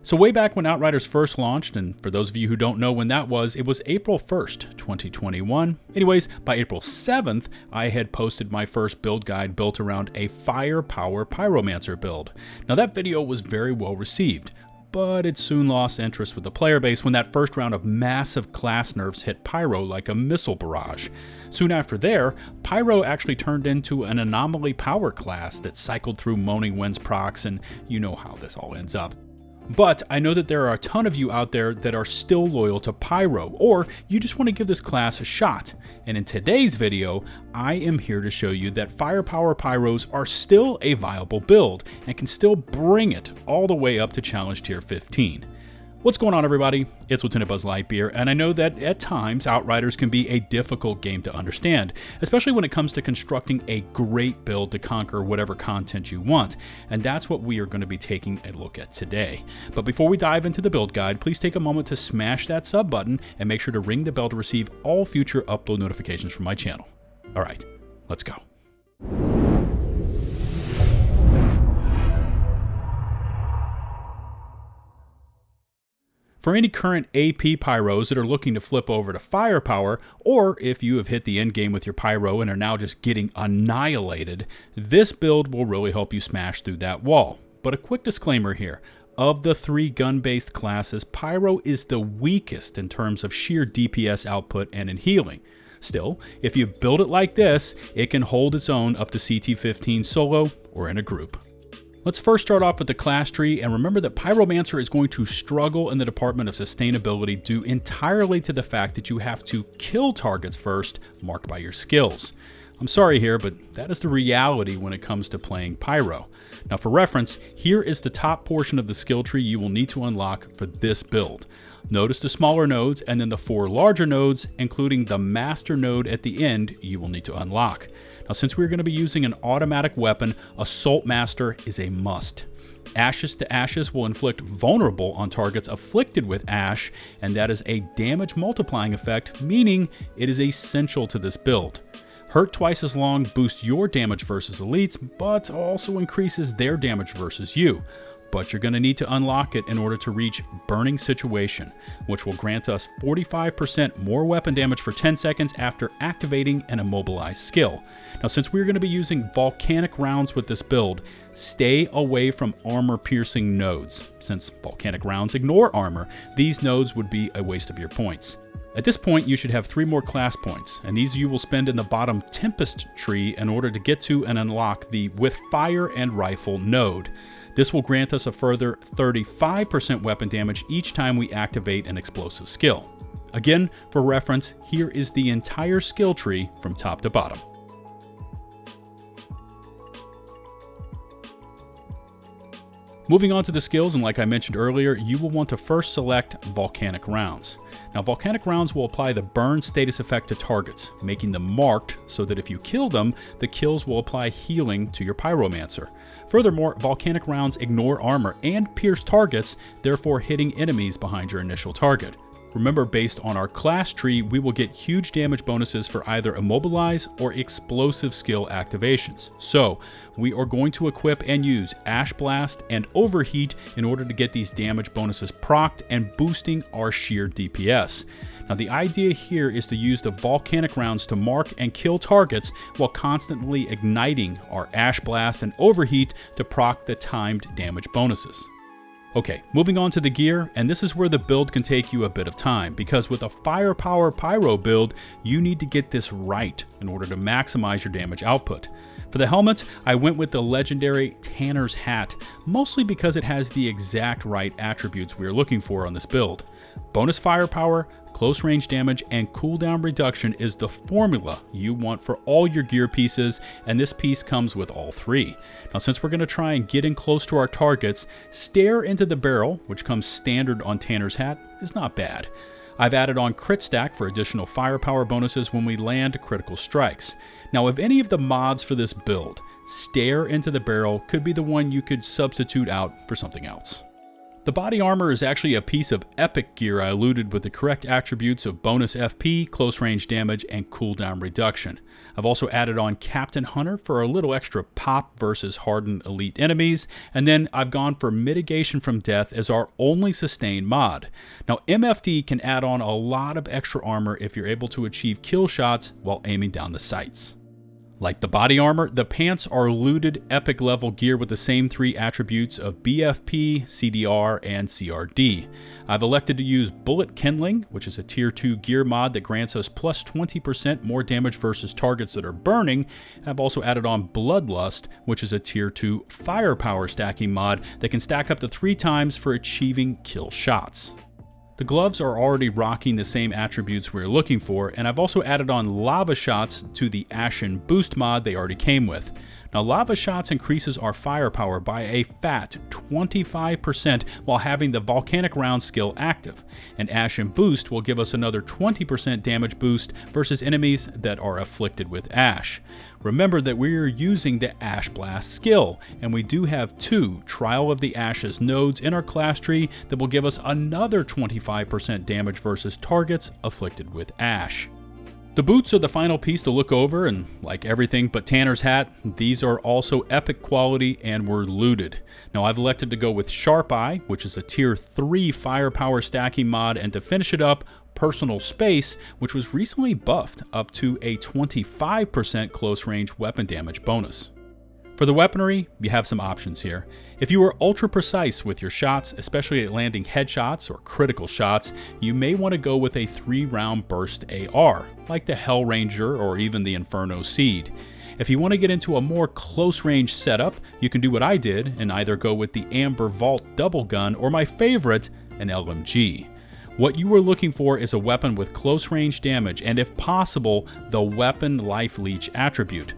So way back when Outriders first launched, and for those of you who don't know when that was, it was April 1st, 2021. Anyways, by April 7th, I had posted my first build guide built around a firepower Pyromancer build. Now that video was very well received, but it soon lost interest with the player base when that first round of massive class nerfs hit Pyro like a missile barrage. Soon after there, Pyro actually turned into an Anomaly Power Class that cycled through Moaning Winds procs, and you know how this all ends up. But I know that there are a ton of you out there that are still loyal to Pyro, or you just want to give this class a shot. And in today's video, I am here to show you that Firepower Pyros are still a viable build and can still bring it all the way up to Challenge Tier 15. What's going on, everybody? It's LtBuzzLitebeer, and I know that at times Outriders can be a difficult game to understand, especially when it comes to constructing a great build to conquer whatever content you want, and that's what we are going to be taking a look at today. But before we dive into the build guide, please take a moment to smash that sub button and make sure to ring the bell to receive all future upload notifications from my channel. Alright, let's go. For any current AP Pyros that are looking to flip over to Firepower, or if you have hit the end game with your Pyro and are now just getting annihilated, this build will really help you smash through that wall. But a quick disclaimer here. Of the three gun-based classes, Pyro is the weakest in terms of sheer DPS output and in healing. Still, if you build it like this, it can hold its own up to CT15 solo or in a group. Let's first start off with the class tree, and remember that Pyromancer is going to struggle in the department of sustainability due entirely to the fact that you have to kill targets first, marked by your skills. I'm sorry here, but that is the reality when it comes to playing Pyro. Now for reference, here is the top portion of the skill tree you will need to unlock for this build. Notice the smaller nodes and then the 4 larger nodes, including the master node at the end, you will need to unlock. Now, since we're going to be using an automatic weapon, Assault Master is a must. Ashes to Ashes will inflict vulnerable on targets afflicted with Ash, and that is a damage multiplying effect, meaning it is essential to this build. Hurt twice as long boosts your damage versus elites, but also increases their damage versus you. But you're going to need to unlock it in order to reach Burning Situation, which will grant us 45% more weapon damage for 10 seconds after activating an immobilized skill. Now, since we're going to be using volcanic rounds with this build, stay away from armor-piercing nodes. Since volcanic rounds ignore armor, these nodes would be a waste of your points. At this point, you should have 3 more class points, and these you will spend in the bottom Tempest tree in order to get to and unlock the With Fire and Rifle node. This will grant us a further 35% weapon damage each time we activate an explosive skill. Again, for reference, here is the entire skill tree from top to bottom. Moving on to the skills, and like I mentioned earlier, you will want to first select Volcanic Rounds. Now, Volcanic Rounds will apply the burn status effect to targets, making them marked so that if you kill them, the kills will apply healing to your Pyromancer. Furthermore, Volcanic Rounds ignore armor and pierce targets, therefore hitting enemies behind your initial target. Remember, based on our class tree, we will get huge damage bonuses for either Immobilize or Explosive skill activations. So, we are going to equip and use Ash Blast and Overheat in order to get these damage bonuses procced and boosting our sheer DPS. Now, the idea here is to use the Volcanic Rounds to mark and kill targets while constantly igniting our Ash Blast and Overheat to proc the timed damage bonuses. Okay, moving on to the gear, and this is where the build can take you a bit of time, because with a Firepower Pyro build, you need to get this right in order to maximize your damage output. For the helmet, I went with the legendary Tanner's Hat, mostly because it has the exact right attributes we are looking for on this build. Bonus firepower, close range damage, and cooldown reduction is the formula you want for all your gear pieces, and this piece comes with all 3. Now, since we're going to try and get in close to our targets, Stare into the Barrel, which comes standard on Tanner's Hat, is not bad. I've added on Crit Stack for additional firepower bonuses when we land critical strikes. Now, of any of the mods for this build, Stare into the Barrel could be the one you could substitute out for something else. The body armor is actually a piece of epic gear I looted with the correct attributes of bonus FP, close range damage, and cooldown reduction. I've also added on Captain Hunter for a little extra pop versus hardened elite enemies, and then I've gone for Mitigation from Death as our only sustained mod. Now MFD can add on a lot of extra armor if you're able to achieve kill shots while aiming down the sights. Like the body armor, the pants are looted epic level gear with the same 3 attributes of BFP, CDR, and CRD. I've elected to use Bullet Kindling, which is a tier 2 gear mod that grants us plus 20% more damage versus targets that are burning. I've also added on Bloodlust, which is a tier 2 firepower stacking mod that can stack up to 3 times for achieving kill shots. The gloves are already rocking the same attributes we're looking for, and I've also added on Lava Shots to the Ashen Boost mod they already came with. Now Lava Shots increases our firepower by a fat 25% while having the Volcanic Round skill active, and Ashen Boost will give us another 20% damage boost versus enemies that are afflicted with Ash. Remember that we are using the Ash Blast skill, and we do have 2 Trial of the Ashes nodes in our class tree that will give us another 25% damage versus targets afflicted with Ash. The boots are the final piece to look over, and like everything but Tanner's hat, these are also epic quality and were looted. Now I've elected to go with Sharp Eye, which is a tier 3 firepower stacking mod, and to finish it up, Personal Space, which was recently buffed up to a 25% close range weapon damage bonus. For the weaponry, you have some options here. If you are ultra precise with your shots, especially at landing headshots or critical shots, you may want to go with a 3-round burst AR, like the Hellranger or even the Inferno Seed. If you want to get into a more close range setup, you can do what I did and either go with the Amber Vault double gun or my favorite, an LMG. What you are looking for is a weapon with close range damage and, if possible, the Weapon Life Leech attribute.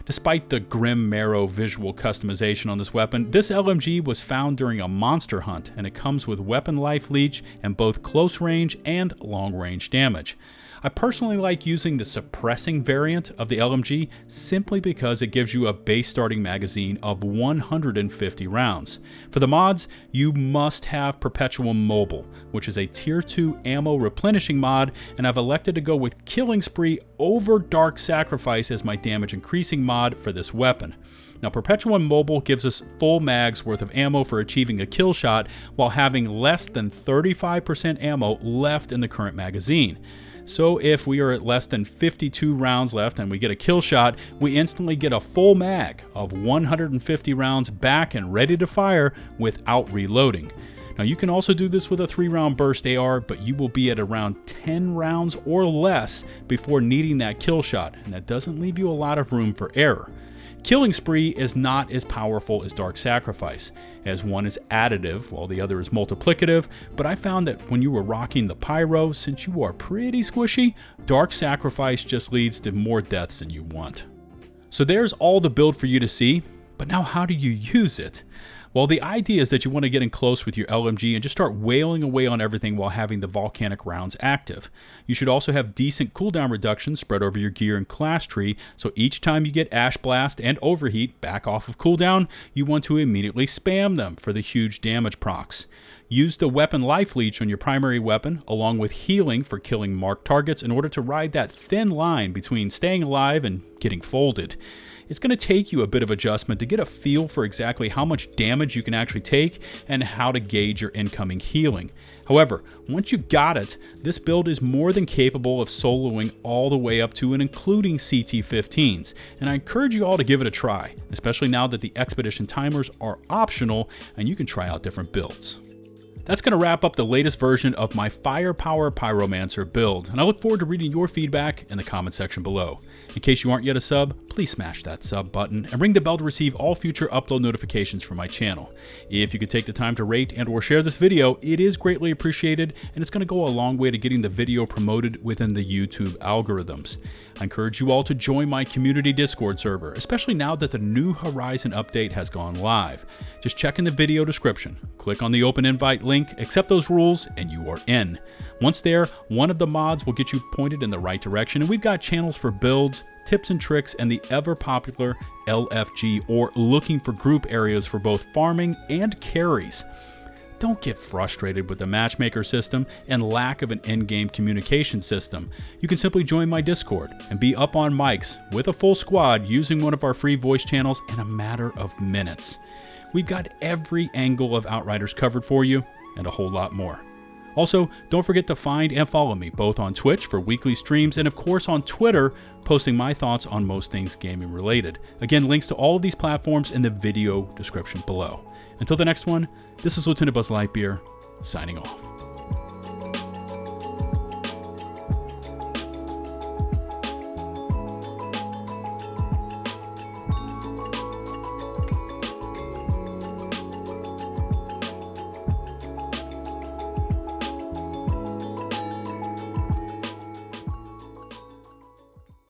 Despite the grim marrow visual customization on this weapon, this LMG was found during a monster hunt, and it comes with Weapon Life Leech and both close range and long range damage. I personally like using the suppressing variant of the LMG simply because it gives you a base starting magazine of 150 rounds. For the mods, you must have Perpetuum Mobile, which is a tier 2 ammo replenishing mod, and I've elected to go with Killing Spree over Dark Sacrifice as my damage increasing mod for this weapon. Now Perpetuum Mobile gives us full mags worth of ammo for achieving a kill shot while having less than 35% ammo left in the current magazine. So if we are at less than 52 rounds left and we get a kill shot, we instantly get a full mag of 150 rounds back and ready to fire without reloading. Now you can also do this with a 3-round burst AR, but you will be at around 10 rounds or less before needing that kill shot, and that doesn't leave you a lot of room for error. Killing Spree is not as powerful as Dark Sacrifice, as one is additive while the other is multiplicative, but I found that when you were rocking the Pyro, since you are pretty squishy, Dark Sacrifice just leads to more deaths than you want. So there's all the build for you to see, but now how do you use it? Well, the idea is that you want to get in close with your LMG and just start wailing away on everything while having the volcanic rounds active. You should also have decent cooldown reductions spread over your gear and class tree, so each time you get Ash Blast and Overheat back off of cooldown, you want to immediately spam them for the huge damage procs. Use the Weapon Life Leech on your primary weapon, along with healing for killing marked targets in order to ride that thin line between staying alive and getting folded. It's going to take you a bit of adjustment to get a feel for exactly how much damage you can actually take and how to gauge your incoming healing. However, once you've got it, this build is more than capable of soloing all the way up to and including CT15s, and I encourage you all to give it a try, especially now that the expedition timers are optional and you can try out different builds. That's going to wrap up the latest version of my Firepower Pyromancer build, and I look forward to reading your feedback in the comment section below. In case you aren't yet a sub, please smash that sub button and ring the bell to receive all future upload notifications from my channel. If you could take the time to rate and or share this video, it is greatly appreciated, and it's going to go a long way to getting the video promoted within the YouTube algorithms. I encourage you all to join my community Discord server, especially now that the new Horizon update has gone live. Just check in the video description, click on the open invite link, accept those rules, and you are in. Once there, one of the mods will get you pointed in the right direction, and we've got channels for builds, tips and tricks, and the ever popular LFG, or looking for group areas for both farming and carries. Don't get frustrated with the matchmaker system and lack of an in-game communication system. You can simply join my Discord and be up on mics with a full squad using one of our free voice channels in a matter of minutes. We've got every angle of Outriders covered for you and a whole lot more. Also, don't forget to find and follow me both on Twitch for weekly streams and of course on Twitter, posting my thoughts on most things gaming related. Again, links to all of these platforms in the video description below. Until the next one, this is LtBuzzLitebeer signing off.